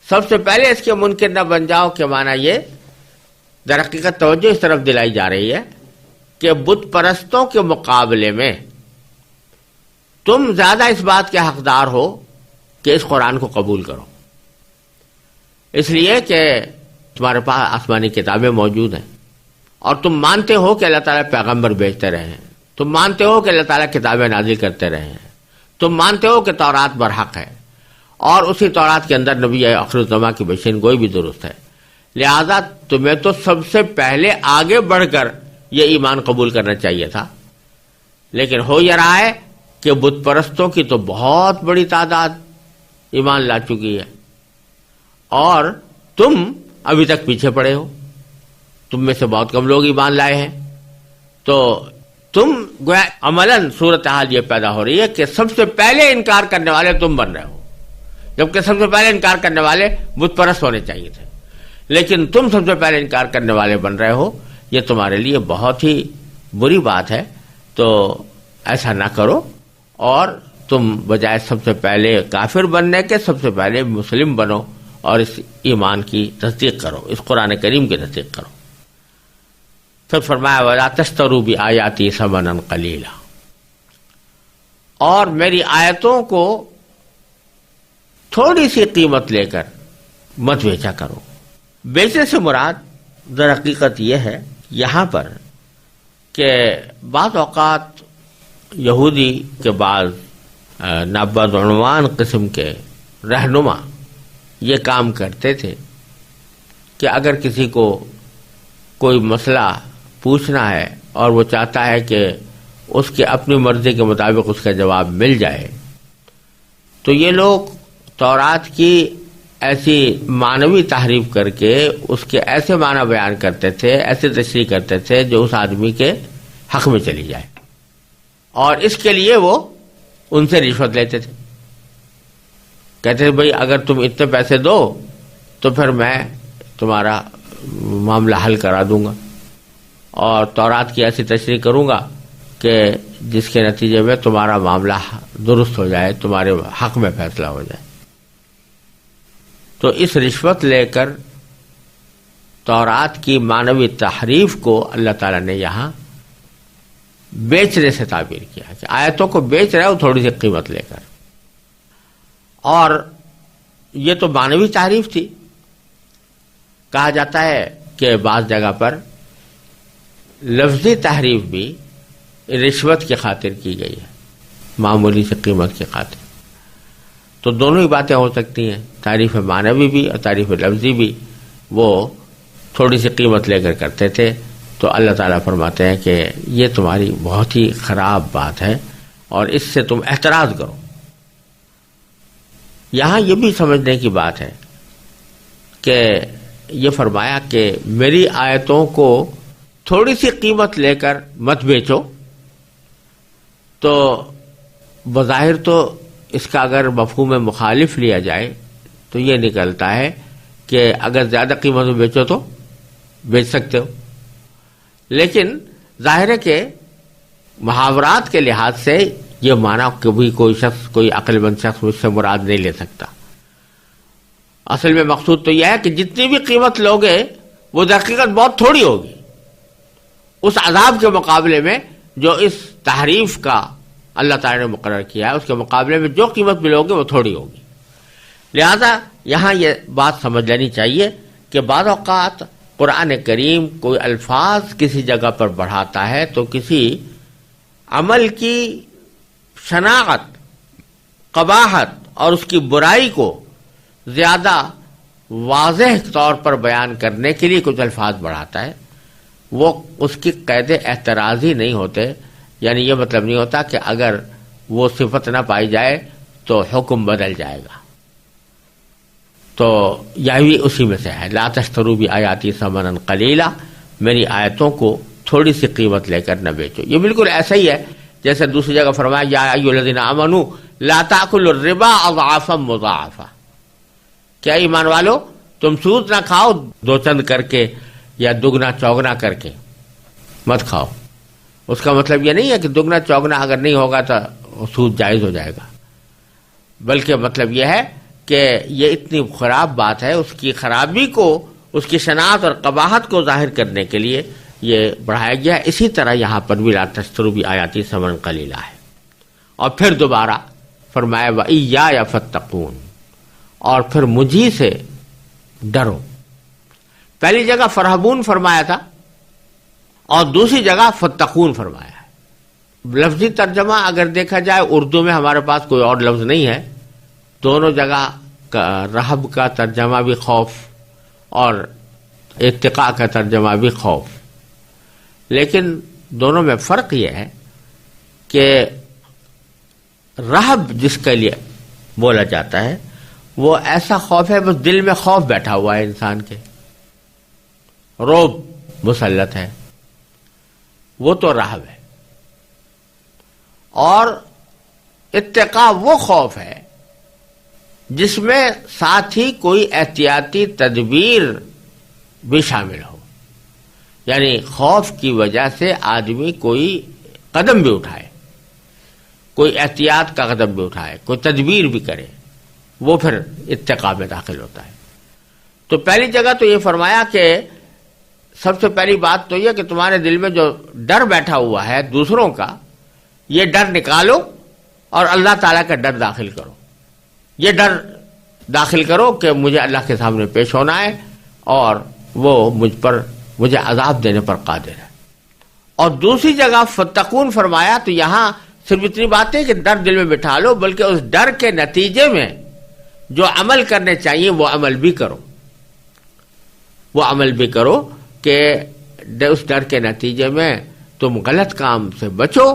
سب سے پہلے اس کے منکر نہ بن جاؤ کے معنی یہ در حقیقت توجہ اس طرف دلائی جا رہی ہے کہ بت پرستوں کے مقابلے میں تم زیادہ اس بات کے حقدار ہو کہ اس قرآن کو قبول کرو، اس لیے کہ تمہارے پاس آسمانی کتابیں موجود ہیں اور تم مانتے ہو کہ اللہ تعالیٰ پیغمبر بھیجتے رہے ہیں، تم مانتے ہو کہ اللہ تعالیٰ کتابیں نازل کرتے رہے ہیں، تم مانتے ہو کہ تورات برحق ہے اور اسی تورات کے اندر نبی آخر الزماں کی پیشین گوئی بھی درست ہے، لہذا تمہیں تو سب سے پہلے آگے بڑھ کر یہ ایمان قبول کرنا چاہیے تھا۔ لیکن ہو یہ رہا ہے کہ بت پرستوں کی تو بہت بڑی تعداد ایمان لا چکی ہے اور تم ابھی تک پیچھے پڑے ہو، تم میں سے بہت کم لوگ ایمان لائے ہیں۔ تو تم گویا عملاً صورتحال یہ پیدا ہو رہی ہے کہ سب سے پہلے انکار کرنے والے تم بن رہے ہو، جبکہ سب سے پہلے انکار کرنے والے بت پرست ہونے چاہیے تھے، لیکن تم سب سے پہلے انکار کرنے والے بن رہے ہو۔ یہ تمہارے لیے بہت ہی بری بات ہے، تو ایسا نہ کرو، اور تم بجائے سب سے پہلے کافر بننے کے سب سے پہلے مسلم بنو اور اس ایمان کی تصدیق کرو، اس قرآن کریم کی تصدیق کرو۔ پھر فرمایا وَلَا تَشْتَرُوا بِآيَاتِي ثَمَنًا قَلِيلًا، اور میری آیتوں کو تھوڑی سی قیمت لے کر مت بیچا کرو۔ بیچنے سے مراد در حقیقت یہ ہے یہاں پر کہ بعض اوقات یہودی کے بعض نابدعنوان قسم کے رہنما یہ کام کرتے تھے کہ اگر کسی کو کوئی مسئلہ پوچھنا ہے اور وہ چاہتا ہے کہ اس کے اپنی مرضی کے مطابق اس کا جواب مل جائے، تو یہ لوگ تورات کی ایسی معنوی تحریف کر کے اس کے ایسے معنی بیان کرتے تھے، ایسے تشریح کرتے تھے جو اس آدمی کے حق میں چلی جائے، اور اس کے لیے وہ ان سے رشوت لیتے تھے۔ کہتے تھے بھئی اگر تم اتنے پیسے دو تو پھر میں تمہارا معاملہ حل کرا دوں گا اور تورات کی ایسی تشریح کروں گا کہ جس کے نتیجے میں تمہارا معاملہ درست ہو جائے، تمہارے حق میں فیصلہ ہو جائے۔ تو اس رشوت لے کر تورات کی معنوی تحریف کو اللہ تعالیٰ نے یہاں بیچنے سے تعبیر کیا کہ آیتوں کو بیچ رہے ہو تھوڑی سی قیمت لے کر۔ اور یہ تو معنوی تحریف تھی۔ کہا جاتا ہے کہ بعض جگہ پر لفظی تحریف بھی رشوت کی خاطر کی گئی ہے، معمولی سی قیمت کی خاطر۔ تو دونوں ہی باتیں ہو سکتی ہیں، تعریف معنوی بھی اور تعریف لفظی بھی وہ تھوڑی سی قیمت لے کر کرتے تھے۔ تو اللہ تعالیٰ فرماتے ہیں کہ یہ تمہاری بہت ہی خراب بات ہے اور اس سے تم احتراز کرو۔ یہاں یہ بھی سمجھنے کی بات ہے کہ یہ فرمایا کہ میری آیتوں کو تھوڑی سی قیمت لے کر مت بیچو، تو بظاہر تو اس کا اگر مفہوم مخالف لیا جائے تو یہ نکلتا ہے کہ اگر زیادہ قیمت میں بیچو تو بیچ سکتے ہو، لیکن ظاہر ہے کہ محاورات کے لحاظ سے یہ معنی کبھی کوئی شخص، کوئی عقل مند شخص مجھ سے مراد نہیں لے سکتا۔ اصل میں مقصود تو یہ ہے کہ جتنی بھی قیمت لوگے وہ حقیقت بہت تھوڑی ہوگی اس عذاب کے مقابلے میں جو اس تحریف کا اللہ تعالیٰ نے مقرر کیا ہے، اس کے مقابلے میں جو قیمت ملو گے وہ تھوڑی ہوگی۔ لہذا یہاں یہ بات سمجھ لینی چاہیے کہ بعض اوقات قرآن کریم کوئی الفاظ کسی جگہ پر بڑھاتا ہے تو کسی عمل کی شناعت، قباحت اور اس کی برائی کو زیادہ واضح طور پر بیان کرنے کے لیے کچھ الفاظ بڑھاتا ہے۔ وہ اس کی قید اعتراضی نہیں ہوتے، یعنی یہ مطلب نہیں ہوتا کہ اگر وہ صفت نہ پائی جائے تو حکم بدل جائے گا۔ تو یہ بھی اسی میں سے ہے، لا تشتروا بآیاتی ثمنا قلیلا، میری آیتوں کو تھوڑی سی قیمت لے کر نہ بیچو۔ یہ بالکل ایسا ہی ہے جیسے دوسری جگہ فرمایا یا ایھا الذین آمنوا لا تأکلوا الربا اضعافا مضاعفا، کیا ایمان والو تم سود نہ کھاؤ دو چند کر کے یا دگنا چوگنا کر کے مت کھاؤ۔ اس کا مطلب یہ نہیں ہے کہ دگنا چوگنا اگر نہیں ہوگا تو سود جائز ہو جائے گا، بلکہ مطلب یہ ہے کہ یہ اتنی خراب بات ہے، اس کی خرابی کو، اس کی شناعت اور قباحت کو ظاہر کرنے کے لیے یہ بڑھایا گیا ہے۔ اسی طرح یہاں پر بھی لا تشتروا بآیاتی ثمنا قلیلا ہے۔ اور پھر دوبارہ فرمایا وإیایا فاتقون، اور پھر مجھی سے ڈرو۔ پہلی جگہ فرحبون فرمایا تھا اور دوسری جگہ فتقون فرمایا ہے۔ لفظی ترجمہ اگر دیکھا جائے اردو میں ہمارے پاس کوئی اور لفظ نہیں ہے، دونوں جگہ رہب کا ترجمہ بھی خوف اور اتقاء کا ترجمہ بھی خوف، لیکن دونوں میں فرق یہ ہے کہ رہب جس کے لیے بولا جاتا ہے وہ ایسا خوف ہے بس دل میں خوف بیٹھا ہوا ہے انسان کے، رعب مسلط ہے، وہ تو رہب ہے۔ اور اتقاء وہ خوف ہے جس میں ساتھ ہی کوئی احتیاطی تدبیر بھی شامل ہو، یعنی خوف کی وجہ سے آدمی کوئی قدم بھی اٹھائے، کوئی احتیاط کا قدم بھی اٹھائے، کوئی تدبیر بھی کرے، وہ پھر اتقاء میں داخل ہوتا ہے۔ تو پہلی جگہ تو یہ فرمایا کہ سب سے پہلی بات تو یہ کہ تمہارے دل میں جو ڈر بیٹھا ہوا ہے دوسروں کا، یہ ڈر نکالو اور اللہ تعالیٰ کا ڈر داخل کرو. یہ ڈر داخل کرو کہ مجھے اللہ کے سامنے پیش ہونا ہے اور وہ مجھے عذاب دینے پر قادر ہے. اور دوسری جگہ فتقون فرمایا تو یہاں صرف اتنی بات ہے کہ ڈر دل میں بٹھا لو، بلکہ اس ڈر کے نتیجے میں جو عمل کرنے چاہیے وہ عمل بھی کرو. وہ عمل بھی کرو کہ اس ڈر کے نتیجے میں تم غلط کام سے بچو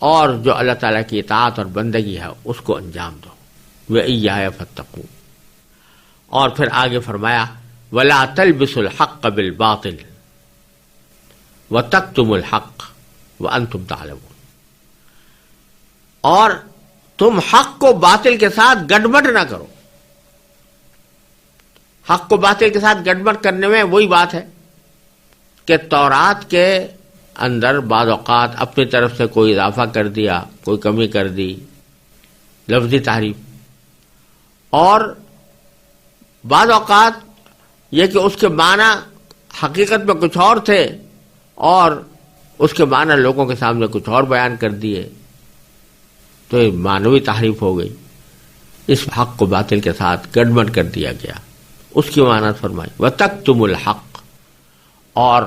اور جو اللہ تعالیٰ کی اطاعت اور بندگی ہے اس کو انجام دو. وَإِيَّايَ فَاتَّقُونِ. اور پھر آگے فرمایا وَلَا تَلْبِسُوا الْحَقَّ بِالْبَاطِلِ وَتَكْتُمُوا الْحَقَّ وَأَنْتُمْ تَعْلَمُونَ. اور تم حق کو باطل کے ساتھ گڑبڑ نہ کرو. حق کو باطل کے ساتھ گڑبڑ کرنے میں وہی بات ہے کہ تورات کے اندر بعض اوقات اپنی طرف سے کوئی اضافہ کر دیا، کوئی کمی کر دی، لفظی تحریف، اور بعض اوقات یہ کہ اس کے معنی حقیقت میں کچھ اور تھے اور اس کے معنی لوگوں کے سامنے کچھ اور بیان کر دیے، تو یہ معنوی تحریف ہو گئی. اس حق کو باطل کے ساتھ گڑبڑ کر دیا گیا. اس کی معنی فرمائی وَتَكْتُمُوا الْحَقَّ. اور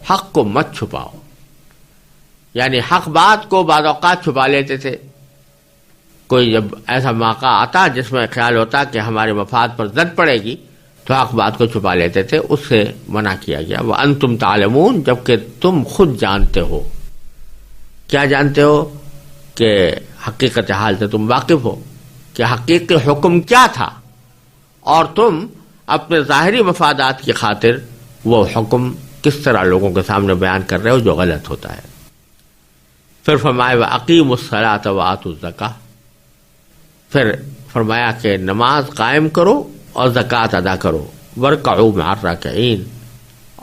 حق کو مت چھپاؤ. یعنی حق بات کو بعض اوقات چھپا لیتے تھے. کوئی جب ایسا موقع آتا جس میں خیال ہوتا کہ ہمارے مفاد پر زد پڑے گی تو حق بات کو چھپا لیتے تھے. اس سے منع کیا گیا. وَأَنْتُمْ تَعْلَمُونَ. جبکہ تم خود جانتے ہو. کیا جانتے ہو؟ کہ حقیقت حال سے تم واقف ہو کہ حقیقی حکم کیا تھا، اور تم اپنے ظاہری مفادات کی خاطر وہ حکم کس طرح لوگوں کے سامنے بیان کر رہے ہو جو غلط ہوتا ہے. پھر فرمایا وَأَقِيمُوا الصَّلَاةَ وَآتُوا الزَّكَاةَ. پھر فرمایا کہ نماز قائم کرو اور زکوٰۃ ادا کرو. وَارْكَعُوا مَعَ الرَّاكِعِينَ.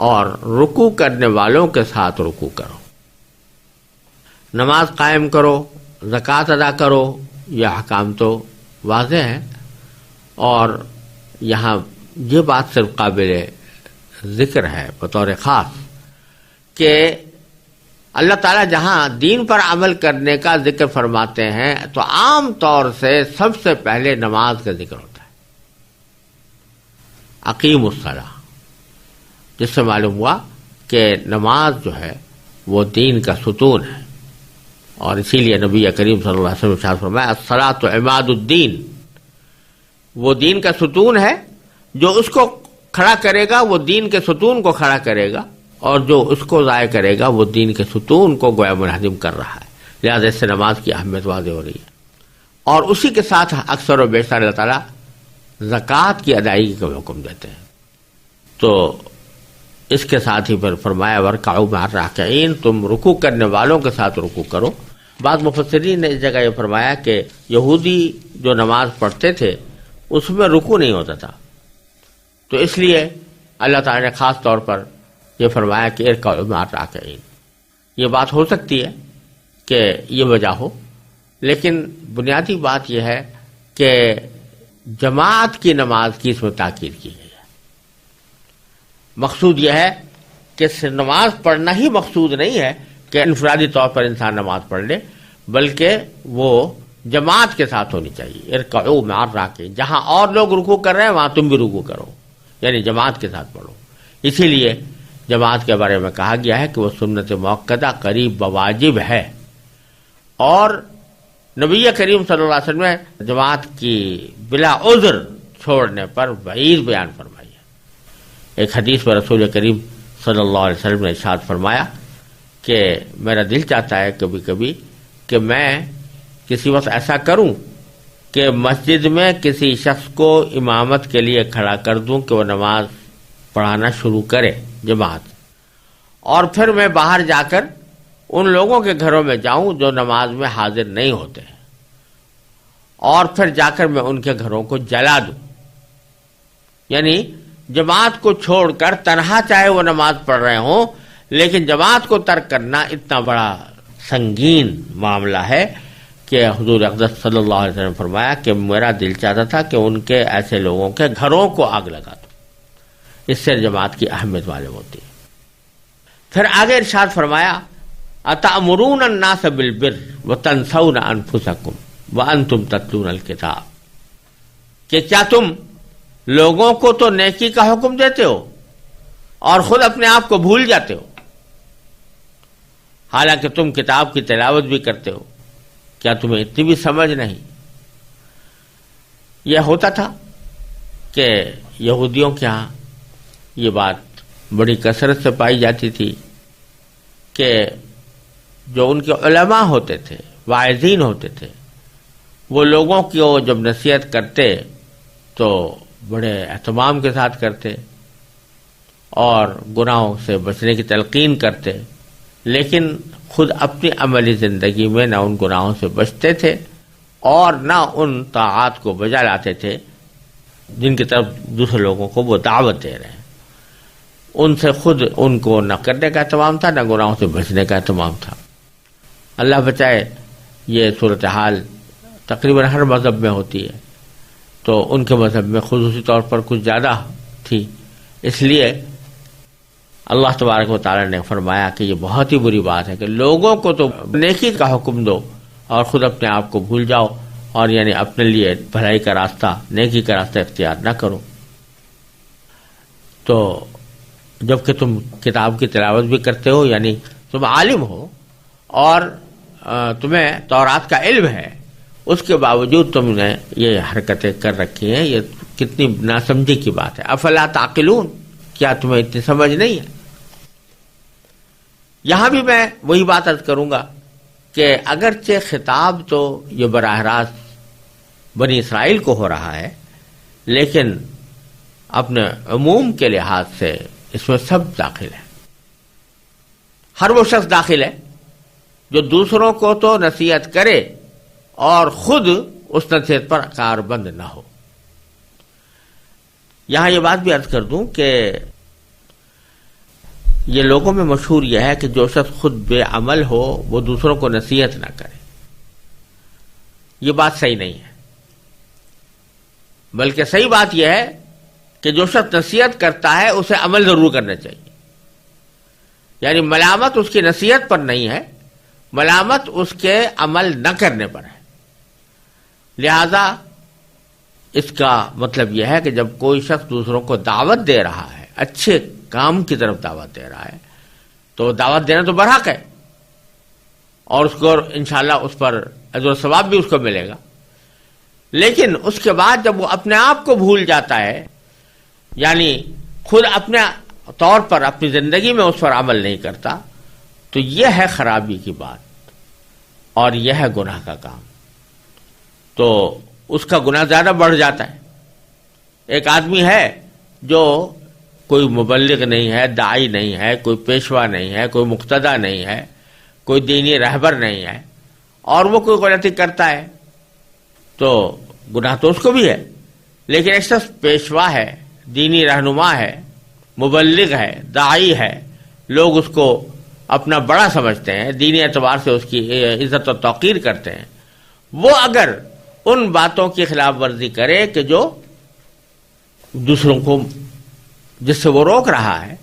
اور رکوع کرنے والوں کے ساتھ رکوع کرو. نماز قائم کرو، زکوٰۃ ادا کرو، یہ احکام تو واضح ہیں. اور یہاں یہ بات صرف قابل ذکر ہے بطور خاص کہ اللہ تعالیٰ جہاں دین پر عمل کرنے کا ذکر فرماتے ہیں تو عام طور سے سب سے پہلے نماز کا ذکر ہوتا ہے. اقیم الصلاۃ، جس سے معلوم ہوا کہ نماز جو ہے وہ دین کا ستون ہے. اور اسی لیے نبی کریم صلی اللہ علیہ وسلم نے ارشاد فرمایا الصلاۃ عماد الدین. وہ دین کا ستون ہے، جو اس کو کھڑا کرے گا وہ دین کے ستون کو کھڑا کرے گا، اور جو اس کو ضائع کرے گا وہ دین کے ستون کو گویا منہدم کر رہا ہے. لہٰذا اس سے نماز کی اہمیت واضح ہو رہی ہے. اور اسی کے ساتھ اکثر و بیشتر اللہ تعالیٰ زکوٰۃ کی ادائیگی کا حکم دیتے ہیں. تو اس کے ساتھ ہی پھر فرمایا وَارْكَعُوا مَعَ الرَّاكِعِينَ. تم رکوع کرنے والوں کے ساتھ رکوع کرو. بعض مفسرین نے اس جگہ یہ فرمایا کہ یہودی جو نماز پڑھتے تھے اس میں رکوع نہیں ہوتا تھا، تو اس لیے اللہ تعالیٰ نے خاص طور پر یہ فرمایا کہ ارکعوا مع الراکعین. یہ بات ہو سکتی ہے کہ یہ وجہ ہو، لیکن بنیادی بات یہ ہے کہ جماعت کی نماز کی اس میں تاکید کی گئی ہے. مقصود یہ ہے کہ نماز پڑھنا ہی مقصود نہیں ہے کہ انفرادی طور پر انسان نماز پڑھ لے، بلکہ وہ جماعت کے ساتھ ہونی چاہیے. ارکعوا مع الراکعین. جہاں اور لوگ رکوع کر رہے ہیں وہاں تم بھی رکوع کرو، یعنی جماعت کے ساتھ پڑھو. اسی لیے جماعت کے بارے میں کہا گیا ہے کہ وہ سنت موقدہ قریب بواجب ہے. اور نبی کریم صلی اللہ علیہ وسلم نے جماعت کی بلا عذر چھوڑنے پر وعید بیان فرمائی ہے. ایک حدیث میں رسول کریم صلی اللہ علیہ وسلم نے ارشاد فرمایا کہ میرا دل چاہتا ہے کبھی کبھی کہ میں کسی وقت ایسا کروں کہ مسجد میں کسی شخص کو امامت کے لیے کھڑا کر دوں کہ وہ نماز پڑھانا شروع کرے جماعت، اور پھر میں باہر جا کر ان لوگوں کے گھروں میں جاؤں جو نماز میں حاضر نہیں ہوتے ہیں، اور پھر جا کر میں ان کے گھروں کو جلا دوں. یعنی جماعت کو چھوڑ کر تنہا چاہے وہ نماز پڑھ رہے ہوں، لیکن جماعت کو ترک کرنا اتنا بڑا سنگین معاملہ ہے کہ حضور اقدس صلی اللہ علیہ وسلم نے فرمایا کہ میرا دل چاہتا تھا کہ ان کے ایسے لوگوں کے گھروں کو آگ لگا دو. اس سے جماعت کی اہمیت معلوم ہوتی ہے. پھر آگے ارشاد فرمایا اتأمرون الناس بالبر وتنسون انفسکم. وَأَنْتُمْ تَتْلُونَ الْكِتَابَ، کہ کیا تم لوگوں کو تو نیکی کا حکم دیتے ہو اور خود اپنے آپ کو بھول جاتے ہو، حالانکہ تم کتاب کی تلاوت بھی کرتے ہو، کیا تمہیں اتنی بھی سمجھ نہیں؟ یہ ہوتا تھا کہ یہودیوں کے ہاں یہ بات بڑی کثرت سے پائی جاتی تھی کہ جو ان کے علماء ہوتے تھے، واعظین ہوتے تھے، وہ لوگوں کو جب نصیحت کرتے تو بڑے اہتمام کے ساتھ کرتے اور گناہوں سے بچنے کی تلقین کرتے، لیکن خود اپنی عملی زندگی میں نہ ان گناہوں سے بچتے تھے اور نہ ان طاعات کو بجا لاتے تھے جن کی طرف دوسرے لوگوں کو وہ دعوت دے رہے ہیں۔ ان سے خود ان کو نہ کرنے کا اہتمام تھا، نہ گناہوں سے بچنے کا اہتمام تھا۔ اللہ بچائے، یہ صورتحال تقریباً ہر مذہب میں ہوتی ہے، تو ان کے مذہب میں خصوصی طور پر کچھ زیادہ تھی، اس لیے اللہ تبارک و تعالی نے فرمایا کہ یہ بہت ہی بری بات ہے کہ لوگوں کو تو نیکی کا حکم دو اور خود اپنے آپ کو بھول جاؤ، اور یعنی اپنے لیے بھلائی کا راستہ، نیکی کا راستہ اختیار نہ کرو۔ تو جب کہ تم کتاب کی تلاوت بھی کرتے ہو، یعنی تم عالم ہو اور تمہیں تورات کا علم ہے، اس کے باوجود تم نے یہ حرکتیں کر رکھی ہیں، یہ کتنی ناسمجھی کی بات ہے۔ افلا تعقلون، کیا تمہیں اتنی سمجھ نہیں ہے؟ یہاں بھی میں وہی بات عرض کروں گا کہ اگرچہ خطاب تو یہ براہ راست بنی اسرائیل کو ہو رہا ہے، لیکن اپنے عموم کے لحاظ سے اس میں سب داخل ہے، ہر وہ شخص داخل ہے جو دوسروں کو تو نصیحت کرے اور خود اس نصیحت پر کاربند نہ ہو۔ یہاں یہ بات بھی عرض کر دوں کہ یہ لوگوں میں مشہور یہ ہے کہ جو شخص خود بے عمل ہو وہ دوسروں کو نصیحت نہ کرے، یہ بات صحیح نہیں ہے، بلکہ صحیح بات یہ ہے کہ جو شخص نصیحت کرتا ہے اسے عمل ضرور کرنا چاہیے، یعنی ملامت اس کی نصیحت پر نہیں ہے، ملامت اس کے عمل نہ کرنے پر ہے۔ لہذا اس کا مطلب یہ ہے کہ جب کوئی شخص دوسروں کو دعوت دے رہا ہے، اچھے کام کی طرف دعوت دے رہا ہے، تو دعوت دینا تو برحق ہے اور اس کو انشاءاللہ اس پر اجر و ثواب بھی اس کو ملے گا، لیکن اس کے بعد جب وہ اپنے آپ کو بھول جاتا ہے، یعنی خود اپنے طور پر اپنی زندگی میں اس پر عمل نہیں کرتا، تو یہ ہے خرابی کی بات اور یہ ہے گناہ کا کام، تو اس کا گناہ زیادہ بڑھ جاتا ہے۔ ایک آدمی ہے جو کوئی مبلغ نہیں ہے، داعی نہیں ہے، کوئی پیشوا نہیں ہے، کوئی مقتدی نہیں ہے، کوئی دینی رہبر نہیں ہے، اور وہ کوئی غلطی کرتا ہے تو گناہ تو اس کو بھی ہے، لیکن ایک شخص پیشوا ہے، دینی رہنما ہے، مبلغ ہے، داعی ہے، لوگ اس کو اپنا بڑا سمجھتے ہیں، دینی اعتبار سے اس کی عزت و توقیر کرتے ہیں، وہ اگر ان باتوں کی خلاف ورزی کرے کہ جو دوسروں کو جس سے وہ روک رہا ہے،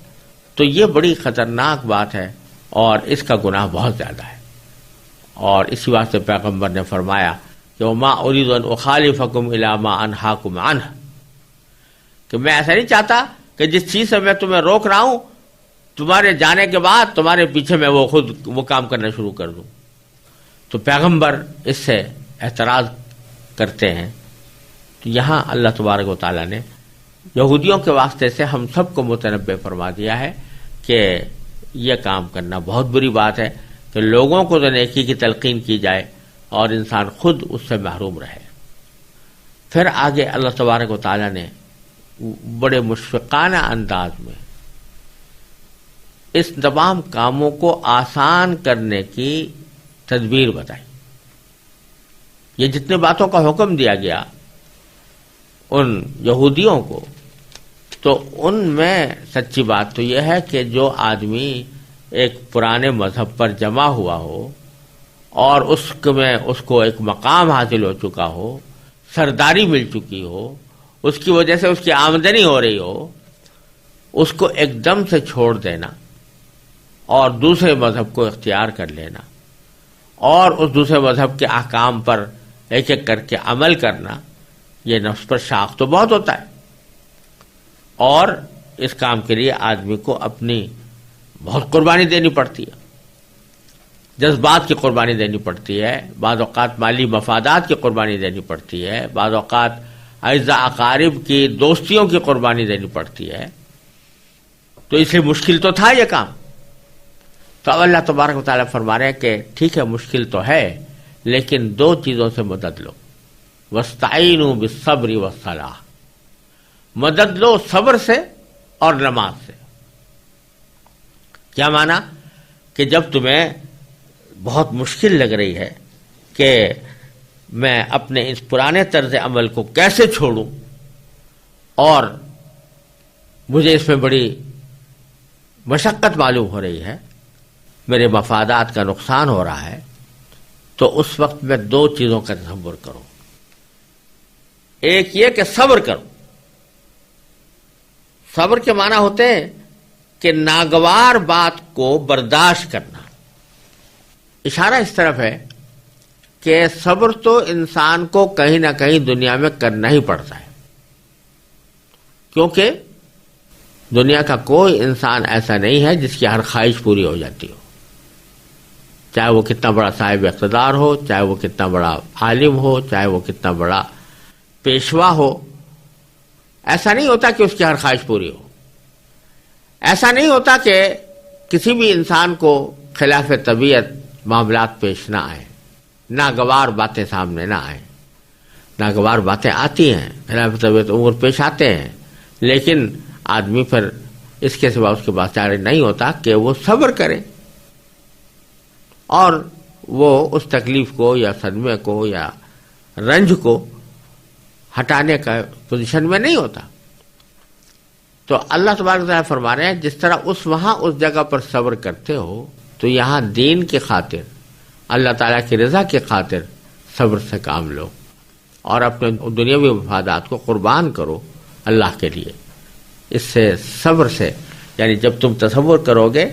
تو یہ بڑی خطرناک بات ہے اور اس کا گناہ بہت زیادہ ہے۔ اور اسی واسطے پیغمبر نے فرمایا کہ وما اريد ان اخالفكم الى ما انهاكم عنه، کہ میں ایسا نہیں چاہتا کہ جس چیز سے میں تمہیں روک رہا ہوں تمہارے جانے کے بعد تمہارے پیچھے میں وہ کام کرنا شروع کر دوں۔ تو پیغمبر اس سے اعتراض کرتے ہیں۔ تو یہاں اللہ تبارک و تعالیٰ نے یہودیوں کے واسطے سے ہم سب کو متنبع فرما دیا ہے کہ یہ کام کرنا بہت بری بات ہے کہ لوگوں کو تو نیکی کی تلقین کی جائے اور انسان خود اس سے محروم رہے۔ پھر آگے اللہ تبارک و تعالیٰ نے بڑے مشفقانہ انداز میں اس تمام کاموں کو آسان کرنے کی تدبیر بتائی۔ یہ جتنے باتوں کا حکم دیا گیا ان یہودیوں کو، تو ان میں سچی بات تو یہ ہے کہ جو آدمی ایک پرانے مذہب پر جمع ہوا ہو اور اس میں اس کو ایک مقام حاصل ہو چکا ہو، سرداری مل چکی ہو، اس کی وجہ سے اس کی آمدنی ہو رہی ہو، اس کو ایک دم سے چھوڑ دینا اور دوسرے مذہب کو اختیار کر لینا اور اس دوسرے مذہب کے احکام پر ایک ایک کر کے عمل کرنا، یہ نفس پر شاق تو بہت ہوتا ہے، اور اس کام کے لیے آدمی کو اپنی بہت قربانی دینی پڑتی ہے، جذبات کی قربانی دینی پڑتی ہے، بعض اوقات مالی مفادات کی قربانی دینی پڑتی ہے، بعض اوقات اعزاء اقارب کی دوستیوں کی قربانی دینی پڑتی ہے، تو اس لیے مشکل تو تھا یہ کام۔ تو اب اللہ تبارک و تعالیٰ فرما رہے ہیں کہ ٹھیک ہے مشکل تو ہے، لیکن دو چیزوں سے مدد لو، وَاسْتَعِینُوا بِالصَّبْرِ وَالصَّلَاةِ، مدد لو صبر سے اور نماز سے۔ کیا معنی؟ کہ جب تمہیں بہت مشکل لگ رہی ہے کہ میں اپنے اس پرانے طرز عمل کو کیسے چھوڑوں، اور مجھے اس میں بڑی مشقت معلوم ہو رہی ہے، میرے مفادات کا نقصان ہو رہا ہے، تو اس وقت میں دو چیزوں کا تصور کرو۔ ایک یہ کہ صبر کرو۔ صبر کے معنی ہوتے ہیں کہ ناگوار بات کو برداشت کرنا۔ اشارہ اس طرف ہے کہ صبر تو انسان کو کہیں نہ کہیں دنیا میں کرنا ہی پڑتا ہے، کیونکہ دنیا کا کوئی انسان ایسا نہیں ہے جس کی ہر خواہش پوری ہو جاتی ہو، چاہے وہ کتنا بڑا صاحب اقتدار ہو، چاہے وہ کتنا بڑا عالم ہو، چاہے وہ کتنا بڑا پیشوا ہو، ایسا نہیں ہوتا کہ اس کی ہر خواہش پوری ہو۔ ایسا نہیں ہوتا کہ کسی بھی انسان کو خلاف طبیعت معاملات پیش نہ آئیں، ناگوار باتیں سامنے نہ آئیں۔ ناگوار باتیں آتی ہیں، خلاف طبیعت امور پیش آتے ہیں، لیکن آدمی پھر اس کے سوا اس کے پاس چارہ نہیں ہوتا کہ وہ صبر کرے، اور وہ اس تکلیف کو یا صدمے کو یا رنج کو ہٹانے کا پوزیشن میں نہیں ہوتا۔ تو اللہ تبارک و تعالیٰ فرما رہے ہیں جس طرح اس جگہ پر صبر کرتے ہو، تو یہاں دین کی خاطر، اللہ تعالیٰ کی رضا کی خاطر صبر سے کام لو، اور اپنے دنیاوی مفادات کو قربان کرو اللہ کے لیے۔ اس سے صبر سے، یعنی جب تم تصور کرو گے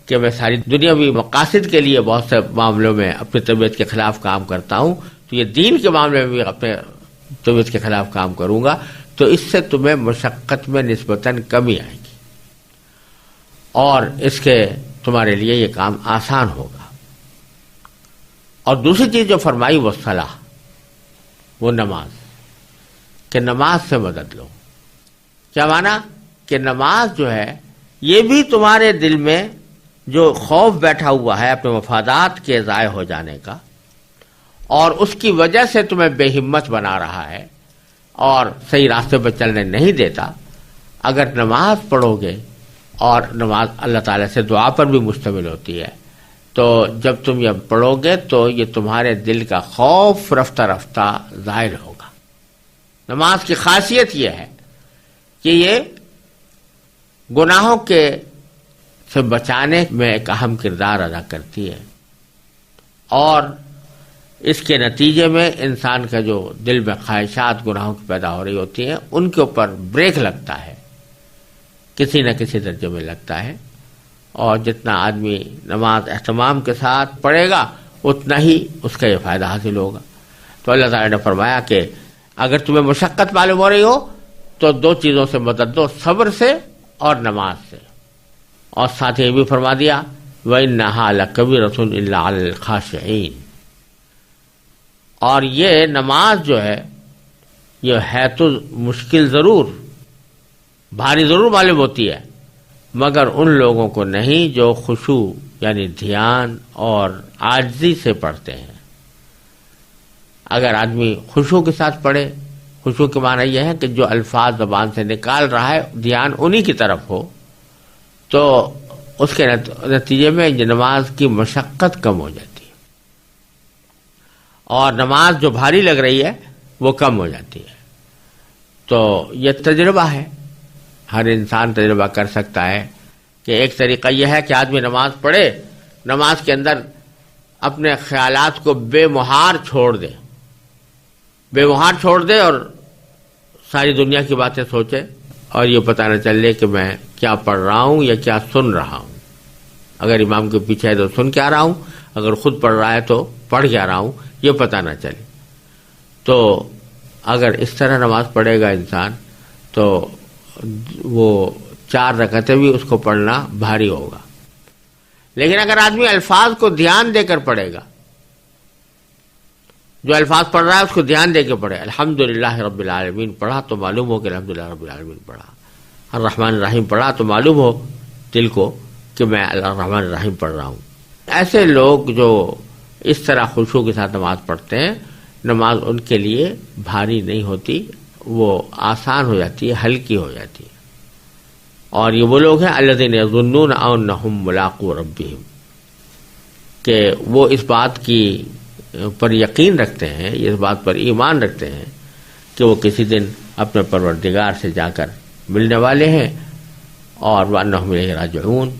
کہ میں ساری دنیاوی مقاصد کے لیے بہت سے معاملوں میں اپنی طبیعت کے خلاف کام کرتا ہوں، تو یہ دین کے معاملے میں بھی اپنے طبیعت کے خلاف کام کروں گا، تو اس سے تمہیں مشقت میں نسبتاً کمی آئے گی، اور اس کے تمہارے لیے یہ کام آسان ہوگا۔ اور دوسری چیز جو فرمائی وہ صلاح، وہ نماز، کہ نماز سے مدد لو۔ کیا معنی؟ کہ نماز جو ہے یہ بھی تمہارے دل میں جو خوف بیٹھا ہوا ہے اپنے مفادات کے ضائع ہو جانے کا، اور اس کی وجہ سے تمہیں بے ہمت بنا رہا ہے اور صحیح راستے پر چلنے نہیں دیتا، اگر نماز پڑھو گے، اور نماز اللہ تعالیٰ سے دعا پر بھی مشتمل ہوتی ہے، تو جب تم یہ پڑھو گے تو یہ تمہارے دل کا خوف رفتہ رفتہ ظاہر ہوگا۔ نماز کی خاصیت یہ ہے کہ یہ گناہوں کے سے بچانے میں ایک اہم کردار ادا کرتی ہے، اور اس کے نتیجے میں انسان کا جو دل میں خواہشات گناہوں کی پیدا ہو رہی ہوتی ہیں، ان کے اوپر بریک لگتا ہے، کسی نہ کسی درجے میں لگتا ہے، اور جتنا آدمی نماز اہتمام کے ساتھ پڑھے گا اتنا ہی اس کا یہ فائدہ حاصل ہوگا۔ تو اللہ تعالیٰ نے فرمایا کہ اگر تمہیں مشقت معلوم ہو رہی ہو تو دو چیزوں سے مدد دو، صبر سے اور نماز سے، اور ساتھ یہ بھی فرما دیا وَإِنَّهَا لَكَبِيرَةٌ إِلَّا عَلَى الْخَاشِعِينَ۔ اور یہ نماز جو ہے یہ ہے تو مشکل ضرور، بھاری ضرور معلوم ہوتی ہے، مگر ان لوگوں کو نہیں جو خشوع یعنی دھیان اور عاجزی سے پڑھتے ہیں۔ اگر آدمی خشوع کے ساتھ پڑھے، خشوع کے معنی یہ ہے کہ جو الفاظ زبان سے نکال رہا ہے دھیان انہی کی طرف ہو، تو اس کے نتیجے میں نماز کی مشقت کم ہو جاتی ہے، اور نماز جو بھاری لگ رہی ہے وہ کم ہو جاتی ہے۔ تو یہ تجربہ ہے، ہر انسان تجربہ کر سکتا ہے کہ ایک طریقہ یہ ہے کہ آدمی نماز پڑھے، نماز کے اندر اپنے خیالات کو بے مہار چھوڑ دے، بے مہار چھوڑ دے، اور ساری دنیا کی باتیں سوچے، اور یہ پتہ نہ چلے کہ میں کیا پڑھ رہا ہوں یا کیا سن رہا ہوں۔ اگر امام کے پیچھے ہے تو سن کے آ رہا ہوں، اگر خود پڑھ رہا ہے تو پڑھ کے آ رہا ہوں، یہ پتہ نہ چلے۔ تو اگر اس طرح نماز پڑھے گا انسان تو وہ 4 رکعتیں بھی اس کو پڑھنا بھاری ہوگا. لیکن اگر آدمی الفاظ کو دھیان دے کر پڑھے گا، جو الفاظ پڑھ رہا ہے اس کو دھیان دے کے پڑھے، الحمدللہ رب العالمین پڑھا تو معلوم ہو کہ الحمدللہ رب العالمین پڑھا، الرحمن الرحیم پڑھا تو معلوم ہو دل کو کہ میں الرحمن الرحیم پڑھ رہا ہوں. ایسے لوگ جو اس طرح خشوع کے ساتھ نماز پڑھتے ہیں، نماز ان کے لیے بھاری نہیں ہوتی، وہ آسان ہو جاتی ہے، ہلکی ہو جاتی ہے. اور یہ وہ لوگ ہیں الذین یظنون انہم ملاقو ربہم، کہ وہ اس بات کی پر یقین رکھتے ہیں، اس بات پر ایمان رکھتے ہیں کہ وہ کسی دن اپنے پروردگار سے جا کر ملنے والے ہیں، اور وانہم الیہ راجعون،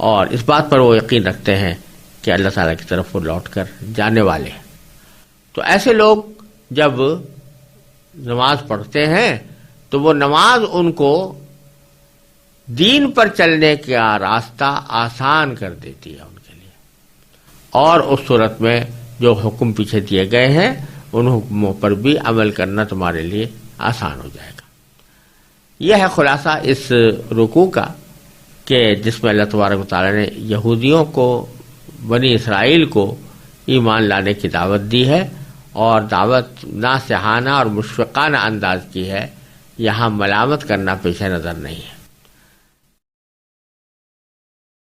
اور اس بات پر وہ یقین رکھتے ہیں کہ اللہ تعالیٰ کی طرف وہ لوٹ کر جانے والے ہیں. تو ایسے لوگ جب نماز پڑھتے ہیں تو وہ نماز ان کو دین پر چلنے کا راستہ آسان کر دیتی ہے ان کے لیے، اور اس صورت میں جو حکم پیچھے دیے گئے ہیں ان حکموں پر بھی عمل کرنا تمہارے لیے آسان ہو جائے گا. یہ ہے خلاصہ اس رکوع کا کہ جس میں اللہ تبارک و تعالیٰ نے یہودیوں کو، بنی اسرائیل کو ایمان لانے کی دعوت دی ہے، اور دعوت ناصحانہ اور مشفقانہ انداز کی ہے. یہاں ملامت کرنا پیش نظر نہیں ہے.